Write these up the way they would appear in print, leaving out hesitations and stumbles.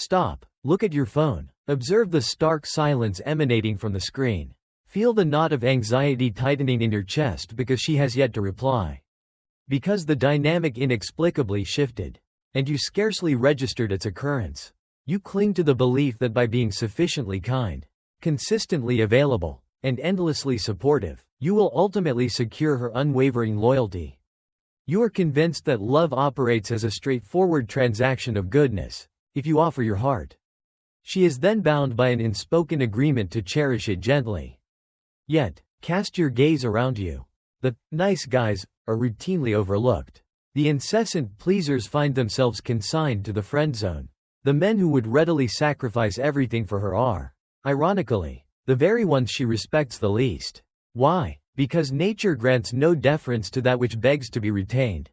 Stop. Look at your phone. Observe the stark silence emanating from the screen. Feel the knot of anxiety tightening in your chest because she has yet to reply. Because the dynamic inexplicably shifted, and you scarcely registered its occurrence. You cling to the belief that by being sufficiently kind, consistently available, and endlessly supportive, you will ultimately secure her unwavering loyalty. You are convinced that love operates as a straightforward transaction of goodness. If you offer your heart, she is then bound by an unspoken agreement to cherish it gently. Yet, cast your gaze around you. The nice guys are routinely overlooked. The incessant pleasers find themselves consigned to the friend zone. The men who would readily sacrifice everything for her are, ironically, the very ones she respects the least. Why? Because nature grants no deference to that which begs to be retained.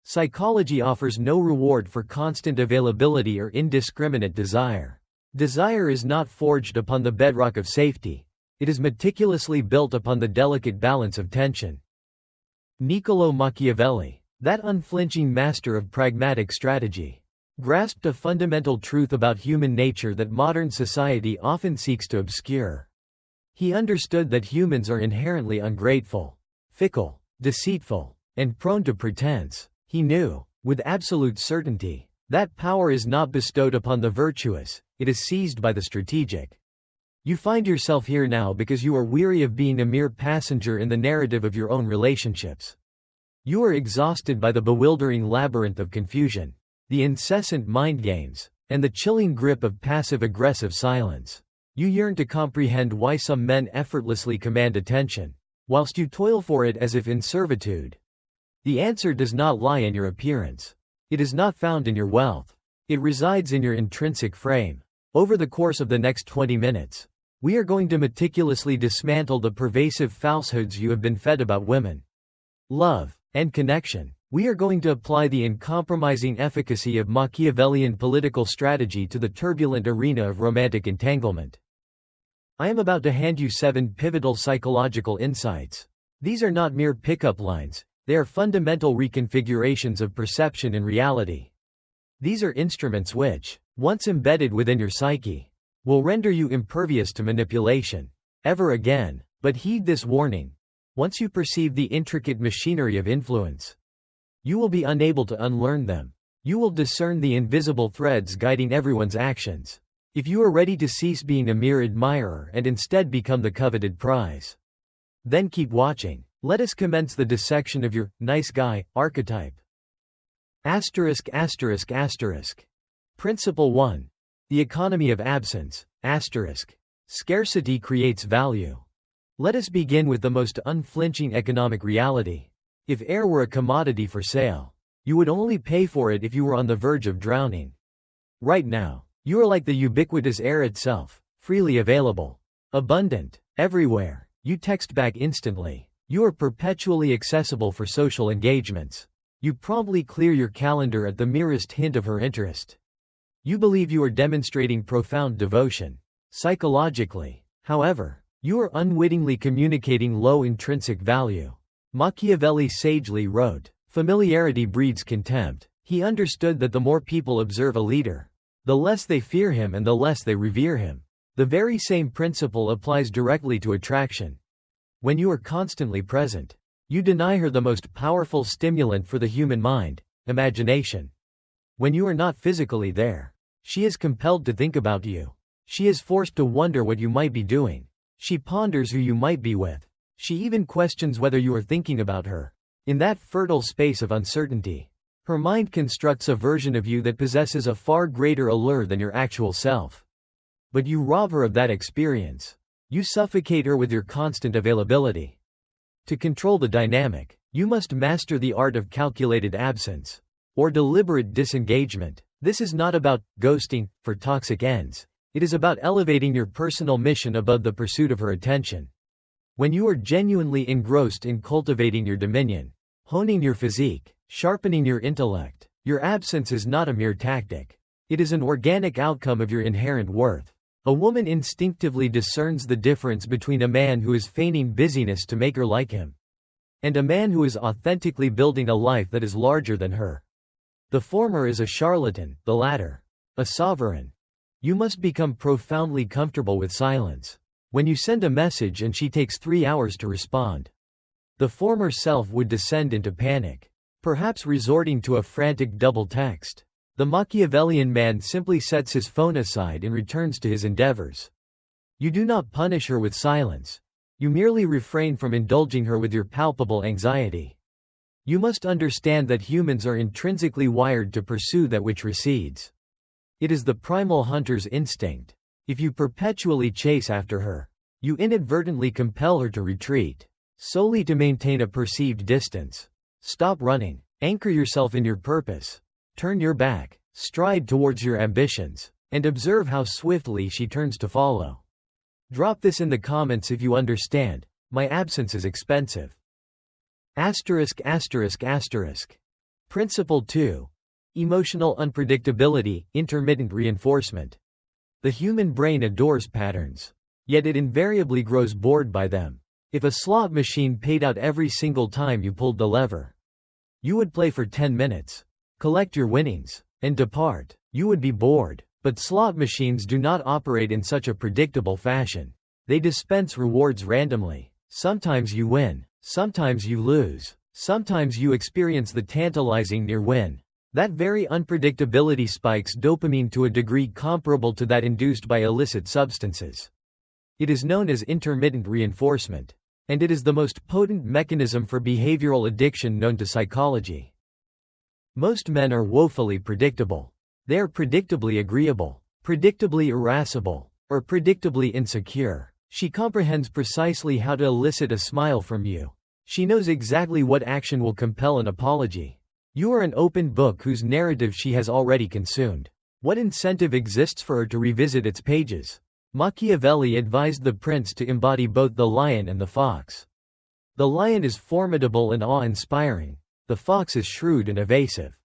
Psychology offers no reward for constant availability or indiscriminate desire. Desire is not forged upon the bedrock of safety. It is meticulously built upon the delicate balance of tension. Niccolò Machiavelli, that unflinching master of pragmatic strategy, grasped a fundamental truth about human nature that modern society often seeks to obscure. He understood that humans are inherently ungrateful, fickle, deceitful, and prone to pretense. He knew, with absolute certainty, that power is not bestowed upon the virtuous, it is seized by the strategic. You find yourself here now because you are weary of being a mere passenger in the narrative of your own relationships. You are exhausted by the bewildering labyrinth of confusion, the incessant mind games, and the chilling grip of passive-aggressive silence. You yearn to comprehend why some men effortlessly command attention, whilst you toil for it as if in servitude. The answer does not lie in your appearance. It is not found in your wealth. It resides in your intrinsic frame. Over the course of the next 20 minutes, we are going to meticulously dismantle the pervasive falsehoods you have been fed about women, love, and connection. We are going to apply the uncompromising efficacy of Machiavellian political strategy to the turbulent arena of romantic entanglement. I am about to hand you 7 pivotal psychological insights. These are not mere pickup lines. They are fundamental reconfigurations of perception and reality. These are instruments which, once embedded within your psyche, will render you impervious to manipulation, ever again. But heed this warning. Once you perceive the intricate machinery of influence, you will be unable to unlearn them. You will discern the invisible threads guiding everyone's actions. If you are ready to cease being a mere admirer and instead become the coveted prize, then keep watching. Let us commence the dissection of your nice guy archetype. Asterisk asterisk asterisk. Principle 1. The economy of absence. Asterisk. Scarcity creates value. Let us begin with the most unflinching economic reality. If air were a commodity for sale, you would only pay for it if you were on the verge of drowning. Right now, you are like the ubiquitous air itself, freely available, abundant, everywhere. You text back instantly. You are perpetually accessible for social engagements. You promptly clear your calendar at the merest hint of her interest. You believe you are demonstrating profound devotion. Psychologically, however, you are unwittingly communicating low intrinsic value. Machiavelli sagely wrote, "Familiarity breeds contempt." He understood that the more people observe a leader, the less they fear him and the less they revere him. The very same principle applies directly to attraction. When you are constantly present, you deny her the most powerful stimulant for the human mind, imagination. When you are not physically there, she is compelled to think about you. She is forced to wonder what you might be doing. She ponders who you might be with. She even questions whether you are thinking about her. In that fertile space of uncertainty, her mind constructs a version of you that possesses a far greater allure than your actual self. But you rob her of that experience. You suffocate her with your constant availability. To control the dynamic, you must master the art of calculated absence, or deliberate disengagement. This is not about ghosting for toxic ends. It is about elevating your personal mission above the pursuit of her attention. When you are genuinely engrossed in cultivating your dominion, honing your physique, sharpening your intellect, your absence is not a mere tactic. It is an organic outcome of your inherent worth. A woman instinctively discerns the difference between a man who is feigning busyness to make her like him, and a man who is authentically building a life that is larger than her. The former is a charlatan, the latter, a sovereign. You must become profoundly comfortable with silence. When you send a message and she takes 3 hours to respond, the former self would descend into panic, perhaps resorting to a frantic double text. The Machiavellian man simply sets his phone aside and returns to his endeavors. You do not punish her with silence. You merely refrain from indulging her with your palpable anxiety. You must understand that humans are intrinsically wired to pursue that which recedes. It is the primal hunter's instinct. If you perpetually chase after her, you inadvertently compel her to retreat, solely to maintain a perceived distance. Stop running. Anchor yourself in your purpose. Turn your back. Stride towards your ambitions. And observe how swiftly she turns to follow. Drop this in the comments if you understand. My absence is expensive. Principle 2. Emotional unpredictability, intermittent reinforcement. The human brain adores patterns. Yet it invariably grows bored by them. If a slot machine paid out every single time you pulled the lever, you would play for 10 minutes, collect your winnings, and depart. You would be bored. But slot machines do not operate in such a predictable fashion. They dispense rewards randomly. Sometimes you win, sometimes you lose, sometimes you experience the tantalizing near win. That very unpredictability spikes dopamine to a degree comparable to that induced by illicit substances. It is known as intermittent reinforcement, and it is the most potent mechanism for behavioral addiction known to psychology. Most men are woefully predictable. They are predictably agreeable, predictably irascible, or predictably insecure. She comprehends precisely how to elicit a smile from you. She knows exactly what action will compel an apology. You are an open book whose narrative she has already consumed. What incentive exists for her to revisit its pages? Machiavelli advised the prince to embody both the lion and the fox. The lion is formidable and awe-inspiring. The fox is shrewd and evasive.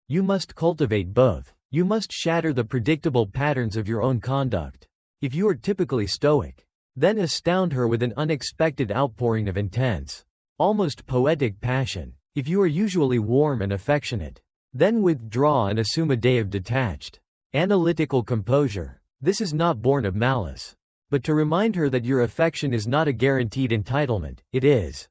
You must cultivate both. You must shatter the predictable patterns of your own conduct. If you are typically stoic, then astound her with an unexpected outpouring of intense, almost poetic passion. If you are usually warm and affectionate, then withdraw and assume a day of detached, analytical composure. This is not born of malice, but to remind her that your affection is not a guaranteed entitlement. It is,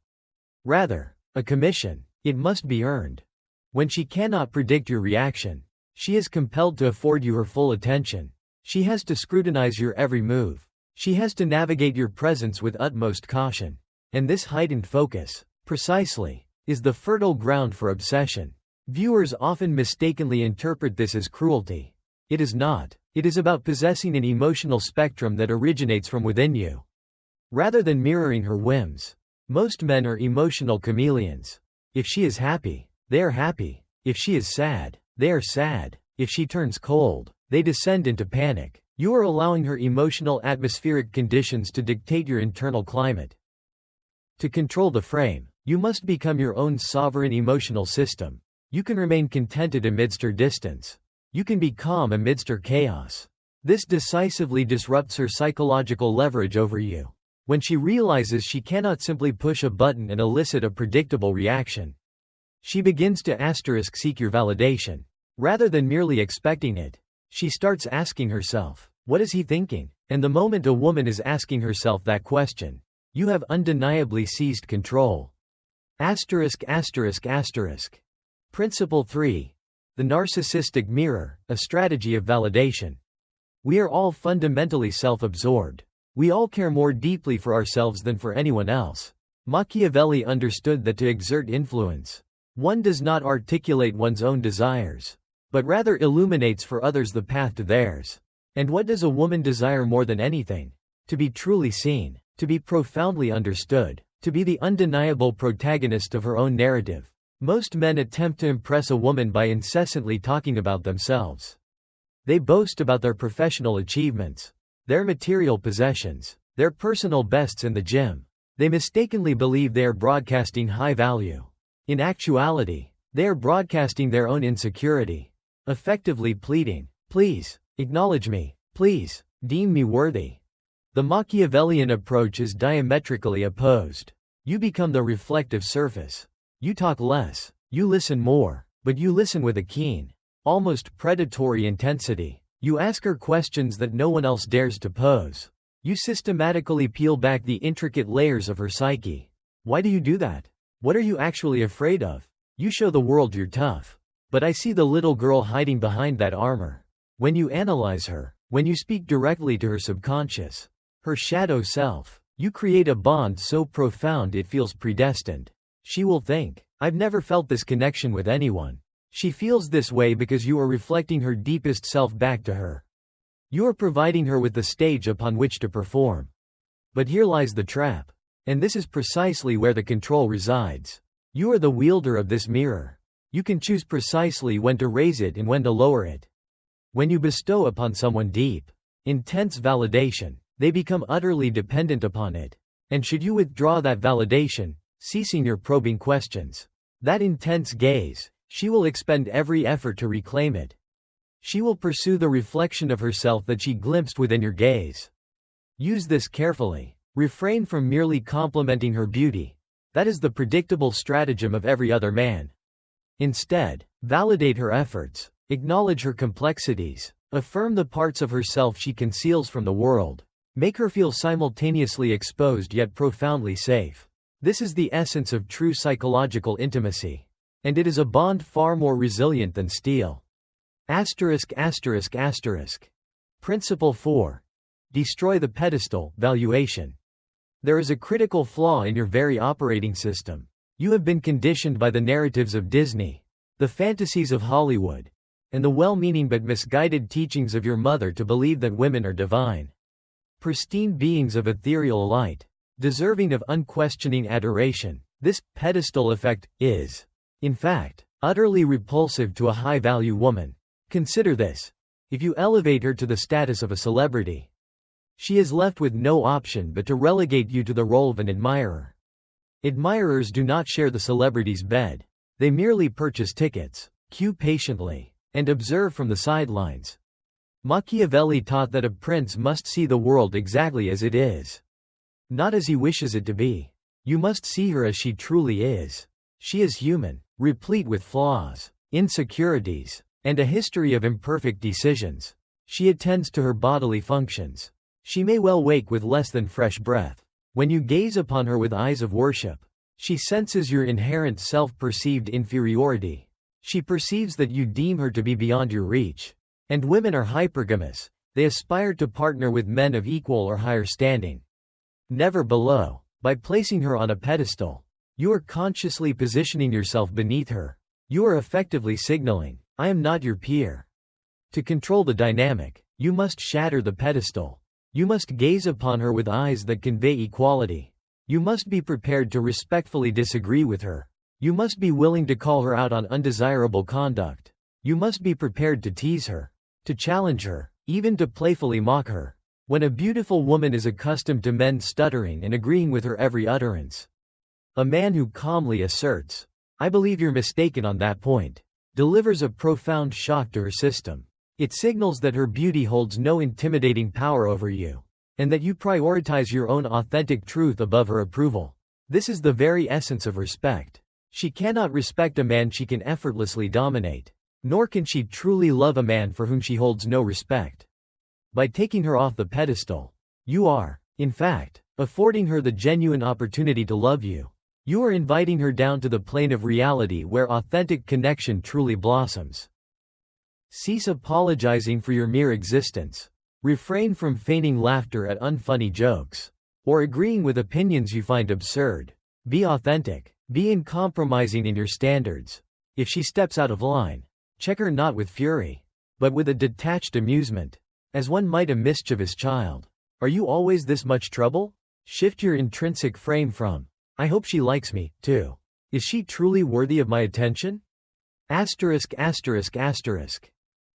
rather, a commission. It must be earned. When she cannot predict your reaction, she is compelled to afford you her full attention. She has to scrutinize your every move. She has to navigate your presence with utmost caution. And this heightened focus, precisely, is the fertile ground for obsession. Viewers often mistakenly interpret this as cruelty. It is not. It is about possessing an emotional spectrum that originates from within you, rather than mirroring her whims. Most men are emotional chameleons. If she is happy, they are happy. If she is sad, they are sad. If she turns cold, they descend into panic. You are allowing her emotional atmospheric conditions to dictate your internal climate. To control the frame, you must become your own sovereign emotional system. You can remain contented amidst her distance. You can be calm amidst her chaos. This decisively disrupts her psychological leverage over you. When she realizes she cannot simply push a button and elicit a predictable reaction, she begins to seek your validation. Rather than merely expecting it, she starts asking herself, what is he thinking? And the moment a woman is asking herself that question, you have undeniably seized control. Principle 3. The narcissistic mirror, a strategy of validation. We are all fundamentally self-absorbed. We all care more deeply for ourselves than for anyone else. Machiavelli understood that to exert influence, one does not articulate one's own desires, but rather illuminates for others the path to theirs. And what does a woman desire more than anything? To be truly seen, to be profoundly understood, to be the undeniable protagonist of her own narrative. Most men attempt to impress a woman by incessantly talking about themselves. They boast about their professional achievements, their material possessions, their personal bests in the gym. They mistakenly believe they are broadcasting high value. In actuality, they are broadcasting their own insecurity, effectively pleading, please, acknowledge me, please, deem me worthy. The Machiavellian approach is diametrically opposed. You become the reflective surface. You talk less, you listen more, but you listen with a keen, almost predatory intensity. You ask her questions that no one else dares to pose. You systematically peel back the intricate layers of her psyche. Why do you do that? What are you actually afraid of? You show the world you're tough. But I see the little girl hiding behind that armor. When you analyze her, when you speak directly to her subconscious, her shadow self, you create a bond so profound it feels predestined. She will think, I've never felt this connection with anyone. She feels this way because you are reflecting her deepest self back to her. You are providing her with the stage upon which to perform. But here lies the trap. And this is precisely where the control resides. You are the wielder of this mirror. You can choose precisely when to raise it and when to lower it. When you bestow upon someone deep, intense validation, they become utterly dependent upon it. And should you withdraw that validation, ceasing your probing questions, that intense gaze, she will expend every effort to reclaim it. She will pursue the reflection of herself that she glimpsed within your gaze. Use this carefully. Refrain from merely complimenting her beauty. That is the predictable stratagem of every other man. Instead, validate her efforts, acknowledge her complexities, affirm the parts of herself she conceals from the world. Make her feel simultaneously exposed yet profoundly safe. This is the essence of true psychological intimacy. And it is a bond far more resilient than steel. Principle 4. Destroy the pedestal, valuation. There is a critical flaw in your very operating system. You have been conditioned by the narratives of Disney, the fantasies of Hollywood, and the well-meaning but misguided teachings of your mother to believe that women are divine, pristine beings of ethereal light, deserving of unquestioning adoration. This pedestal effect is, in fact, utterly repulsive to a high-value woman. Consider this. If you elevate her to the status of a celebrity, she is left with no option but to relegate you to the role of an admirer. Admirers do not share the celebrity's bed. They merely purchase tickets, queue patiently, and observe from the sidelines. Machiavelli taught that a prince must see the world exactly as it is, not as he wishes it to be. You must see her as she truly is. She is human, replete with flaws, insecurities, and a history of imperfect decisions. She attends to her bodily functions. She may well wake with less than fresh breath. When you gaze upon her with eyes of worship, she senses your inherent self-perceived inferiority. She perceives that you deem her to be beyond your reach. And women are hypergamous. They aspire to partner with men of equal or higher standing, never below. By placing her on a pedestal, you are consciously positioning yourself beneath her. You are effectively signaling, I am not your peer. To control the dynamic, you must shatter the pedestal. You must gaze upon her with eyes that convey equality. You must be prepared to respectfully disagree with her. You must be willing to call her out on undesirable conduct. You must be prepared to tease her, to challenge her, even to playfully mock her. When a beautiful woman is accustomed to men stuttering and agreeing with her every utterance, a man who calmly asserts, I believe you're mistaken on that point, delivers a profound shock to her system. It signals that her beauty holds no intimidating power over you, and that you prioritize your own authentic truth above her approval. This is the very essence of respect. She cannot respect a man she can effortlessly dominate, nor can she truly love a man for whom she holds no respect. By taking her off the pedestal, you are, in fact, affording her the genuine opportunity to love you. You are inviting her down to the plane of reality where authentic connection truly blossoms. Cease apologizing for your mere existence. Refrain from feigning laughter at unfunny jokes, or agreeing with opinions you find absurd. Be authentic. Be uncompromising in your standards. If she steps out of line, check her not with fury, but with a detached amusement, as one might a mischievous child. Are you always this much trouble? Shift your intrinsic frame from, I hope she likes me, to, is she truly worthy of my attention?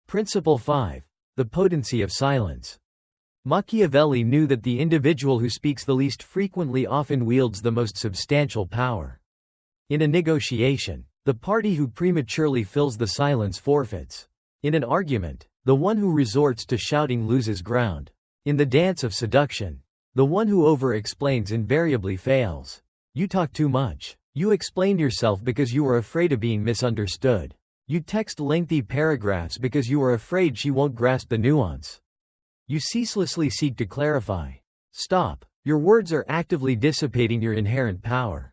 Principle 5. The potency of silence. Machiavelli knew that the individual who speaks the least frequently often wields the most substantial power. In a negotiation, the party who prematurely fills the silence forfeits. In an argument, the one who resorts to shouting loses ground. In the dance of seduction, the one who over-explains invariably fails. You talk too much. You explain yourself because you are afraid of being misunderstood. You text lengthy paragraphs because you are afraid she won't grasp the nuance. You ceaselessly seek to clarify. Stop. Your words are actively dissipating your inherent power.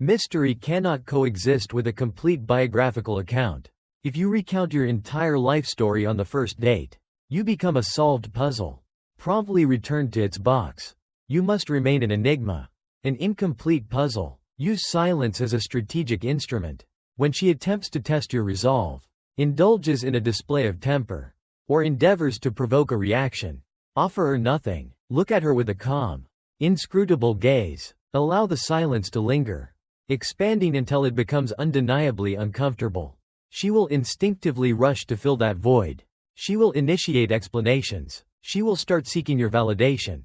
Mystery cannot coexist with a complete biographical account. If you recount your entire life story on the first date, you become a solved puzzle, promptly returned to its box. You must remain an enigma, an incomplete puzzle. Use silence as a strategic instrument. When she attempts to test your resolve, indulges in a display of temper, or endeavors to provoke a reaction, offer her nothing. Look at her with a calm, inscrutable gaze. Allow the silence to linger, expanding until it becomes undeniably uncomfortable. She will instinctively rush to fill that void. She will initiate explanations. She will start seeking your validation.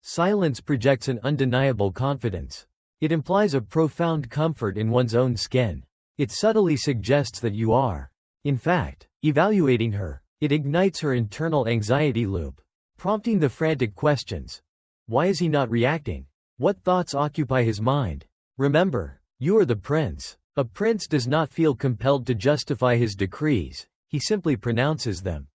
Silence projects an undeniable confidence. It implies a profound comfort in one's own skin. It subtly suggests that you are, in fact, evaluating her. It ignites her internal anxiety loop, prompting the frantic questions. Why is he not reacting? What thoughts occupy his mind? Remember, you are the prince. A prince does not feel compelled to justify his decrees, he simply pronounces them.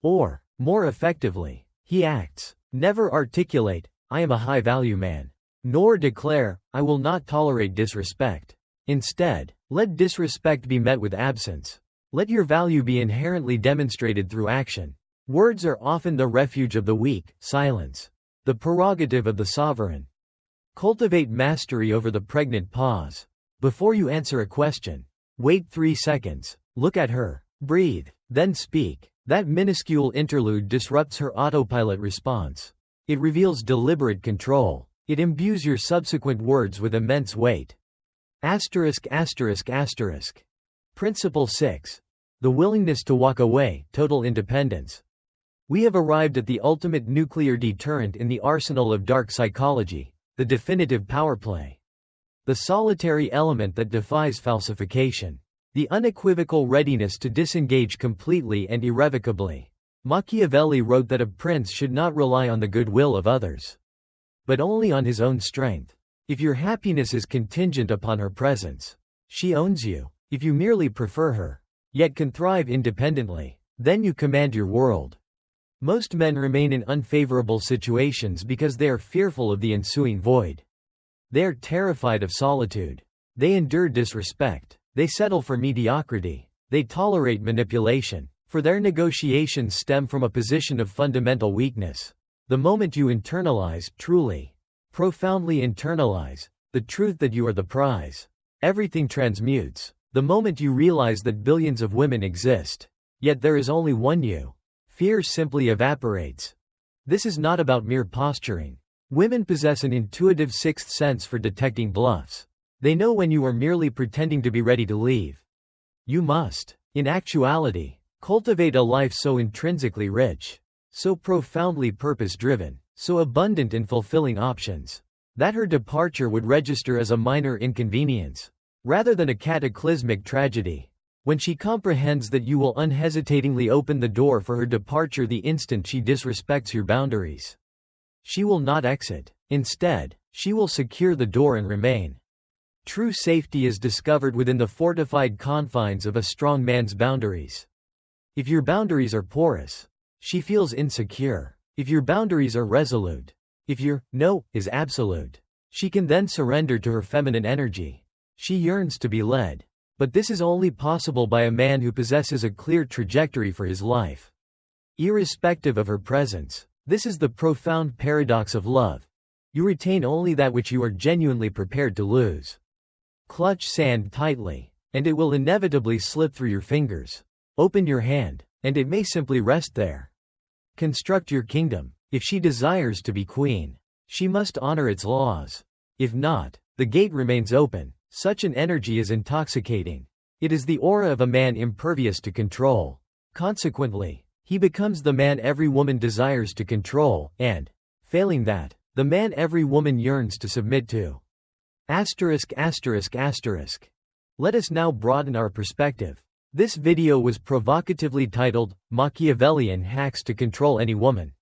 Or, more effectively, he acts. Never articulate, I am a high-value man. Nor declare, I will not tolerate disrespect. Instead, let disrespect be met with absence. Let your value be inherently demonstrated through action. Words are often the refuge of the weak, silence, the prerogative of the sovereign. Cultivate mastery over the pregnant pause. Before you answer a question, wait 3 seconds, look at her, breathe, then speak. That minuscule interlude disrupts her autopilot response. It reveals deliberate control. It imbues your subsequent words with immense weight. Principle 6. The willingness to walk away, total independence. We have arrived at the ultimate nuclear deterrent in the arsenal of dark psychology, the definitive power play. The solitary element that defies falsification. The unequivocal readiness to disengage completely and irrevocably. Machiavelli wrote that a prince should not rely on the goodwill of others, but only on his own strength. If your happiness is contingent upon her presence, she owns you. If you merely prefer her, yet can thrive independently, then you command your world. Most men remain in unfavorable situations because they are fearful of the ensuing void. They are terrified of solitude. They endure disrespect. They settle for mediocrity. They tolerate manipulation, for their negotiations stem from a position of fundamental weakness. The moment you internalize, truly, profoundly internalize, the truth that you are the prize, everything transmutes. The moment you realize that billions of women exist, yet there is only one you, fear simply evaporates. This is not about mere posturing. Women possess an intuitive sixth sense for detecting bluffs. They know when you are merely pretending to be ready to leave. You must, in actuality, cultivate a life so intrinsically rich, so profoundly purpose-driven, so abundant in fulfilling options, that her departure would register as a minor inconvenience, rather than a cataclysmic tragedy. When she comprehends that you will unhesitatingly open the door for her departure the instant she disrespects your boundaries, she will not exit. Instead, she will secure the door and remain. True safety is discovered within the fortified confines of a strong man's boundaries. If your boundaries are porous, she feels insecure. If your boundaries are resolute, if your no is absolute, she can then surrender to her feminine energy. She yearns to be led. But this is only possible by a man who possesses a clear trajectory for his life, irrespective of her presence. This is the profound paradox of love. You retain only that which you are genuinely prepared to lose. Clutch sand tightly, and it will inevitably slip through your fingers. Open your hand, and it may simply rest there. Construct your kingdom. If she desires to be queen, she must honor its laws. If not, the gate remains open. Such an energy is intoxicating. It is the aura of a man impervious to control. Consequently, he becomes the man every woman desires to control, and, failing that, the man every woman yearns to submit to. Let us now broaden our perspective. This video was provocatively titled, Machiavellian Hacks to Control Any Woman.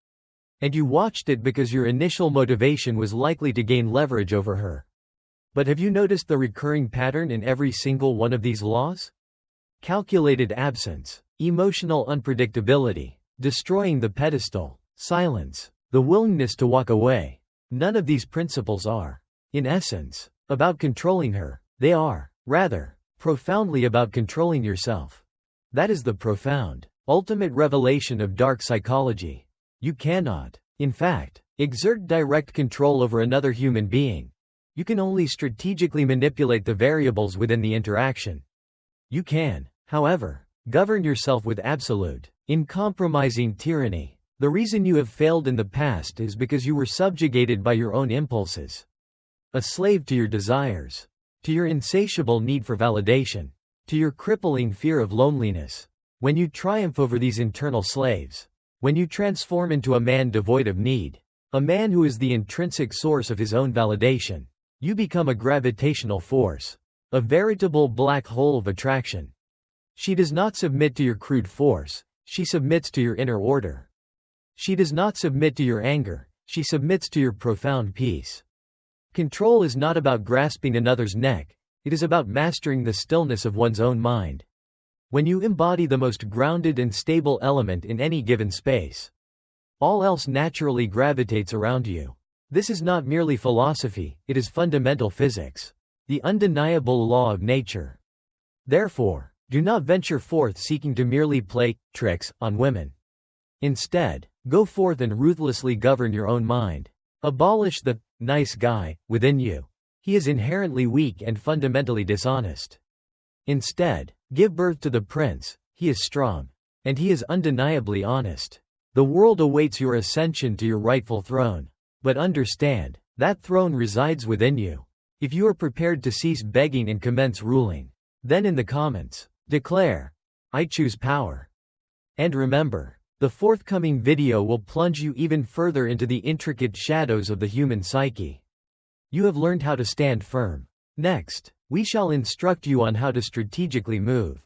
And you watched it because your initial motivation was likely to gain leverage over her. But have you noticed the recurring pattern in every single one of these laws? calculated absence, emotional unpredictability, destroying the pedestal, silence, the willingness to walk away. None of these principles are, in essence, about controlling her. They are, rather, profoundly about controlling yourself. That is the profound, ultimate revelation of dark psychology. You cannot, in fact, exert direct control over another human being. You can only strategically manipulate the variables within the interaction. You can, however, govern yourself with absolute, uncompromising tyranny. The reason you have failed in the past is because you were subjugated by your own impulses. A slave to your desires, to your insatiable need for validation, to your crippling fear of loneliness. When you triumph over these internal slaves, when you transform into a man devoid of need, a man who is the intrinsic source of his own validation, you become a gravitational force, a veritable black hole of attraction. She does not submit to your crude force, she submits to your inner order. She does not submit to your anger, she submits to your profound peace. Control is not about grasping another's neck, it is about mastering the stillness of one's own mind. When you embody the most grounded and stable element in any given space, all else naturally gravitates around you. This is not merely philosophy, it is fundamental physics, the undeniable law of nature. Therefore, do not venture forth seeking to merely play tricks on women. Instead, go forth and ruthlessly govern your own mind. Abolish the nice guy within you. He is inherently weak and fundamentally dishonest. Instead, give birth to the prince. He is strong, and he is undeniably honest. The world awaits your ascension to your rightful throne. But understand, that throne resides within you. If you are prepared to cease begging and commence ruling, then in the comments, declare, I choose power. And remember, the forthcoming video will plunge you even further into the intricate shadows of the human psyche. You have learned how to stand firm. Next, we shall instruct you on how to strategically move.